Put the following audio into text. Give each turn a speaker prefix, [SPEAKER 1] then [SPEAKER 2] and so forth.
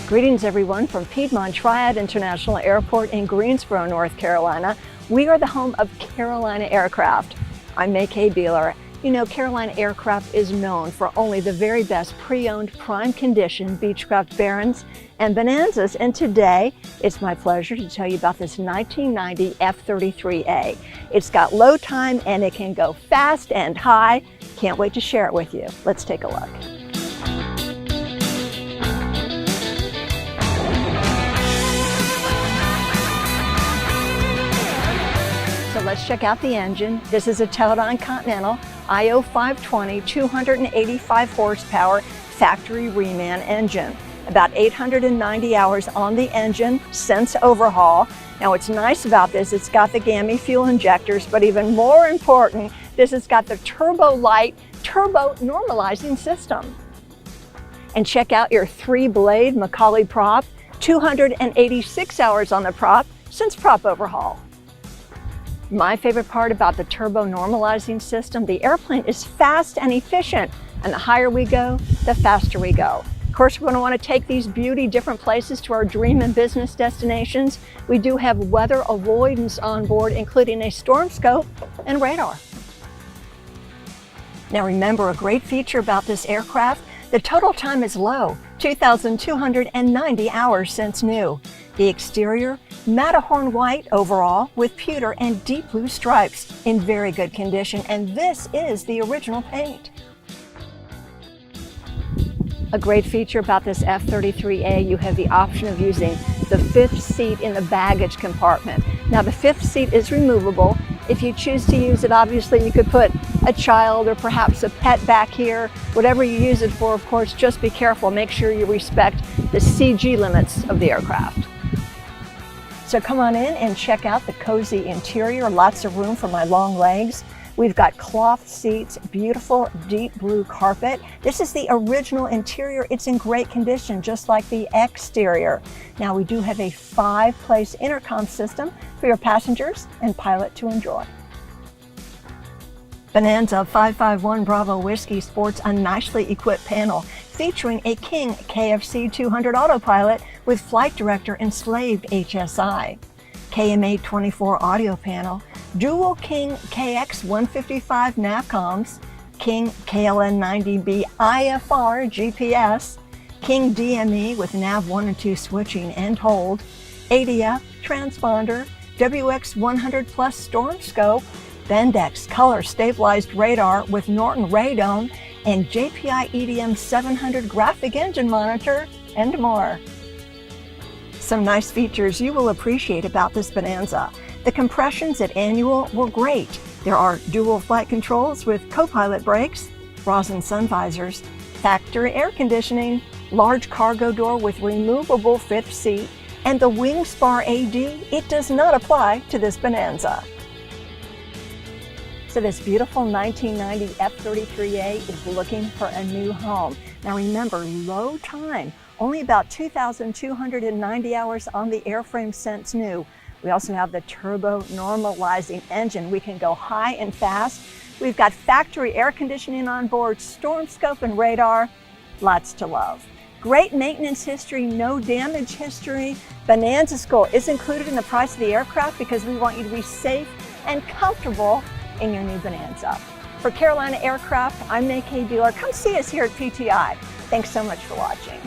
[SPEAKER 1] Greetings everyone from Piedmont Triad International Airport in Greensboro, North Carolina. We are the home of Carolina Aircraft. I'm Macauley dealer. You know, Carolina Aircraft is known for only the very best pre-owned prime condition Beechcraft Barons and Bonanzas, and today it's my pleasure to tell you about this 1990 F33A. It's got low time and it can go fast and high. Can't wait to share it with you. Let's take a look. So let's check out the engine. This is a Teledyne Continental IO 520 285 horsepower factory Reman engine. About 890 hours on the engine since overhaul. Now what's nice about this, it's got the gammy fuel injectors, but even more important, this has got the Turbo-Lite Turbo-Normalizing system. And check out your 3-blade Macauley prop, 286 hours on the prop since prop overhaul. My favorite part about the Turbo-Normalizing system, the airplane is fast and efficient, and the higher we go, the faster we go. Of course, we're going to want to take these beauty different places to our dream and business destinations. We do have weather avoidance on board, including a Stormscope and radar. Now remember, a great feature about this aircraft, the total time is low, 2,290 hours since new. The exterior, Matterhorn white overall with pewter and deep blue stripes in very good condition, and this is the original paint. A great feature about this F33A, you have the option of using the 5th seat in the baggage compartment. Now the 5th seat is removable. If you choose to use it, obviously you could put a child or perhaps a pet back here. Whatever you use it for, of course, just be careful. Make sure you respect the CG limits of the aircraft. So come on in and check out the cozy interior. Lots of room for my long legs. We've got cloth seats, beautiful deep blue carpet. This is the original interior. It's in great condition, just like the exterior. Now we do have a 5-place intercom system for your passengers and pilot to enjoy. Bonanza 551 Bravo Whiskey sports a nicely equipped panel featuring a King KFC 200 Autopilot with flight director enslaved HSI. KMA 24 audio panel, dual King KX 155 NAVCOMs, King KLN 90B IFR GPS, King DME with nav 1 and 2 switching and hold, ADF transponder, WX 100 plus Stormscope, Bendix color stabilized radar with Norton Radome, and JPI EDM 700 graphic engine monitor, and more. Some nice features you will appreciate about this Bonanza. The compressions at annual were great. There are dual flight controls with co-pilot brakes, Rosen sun visors, factory air conditioning, large cargo door with removable 5th seat, and the wing Spar AD, it does not apply to this Bonanza. So this beautiful 1990 F33A is looking for a new home. Now remember, low time, only about 2,290 hours on the airframe since new. We also have the Turbo-Normalizing engine. We can go high and fast. We've got factory air conditioning on board, Stormscope and radar, lots to love. Great maintenance history, no damage history. Bonanza School is included in the price of the aircraft because we want you to be safe and comfortable in your new Bonanza. For Carolina Aircraft, I'm Macauley dealer. Come see us here at PTI. Thanks so much for watching.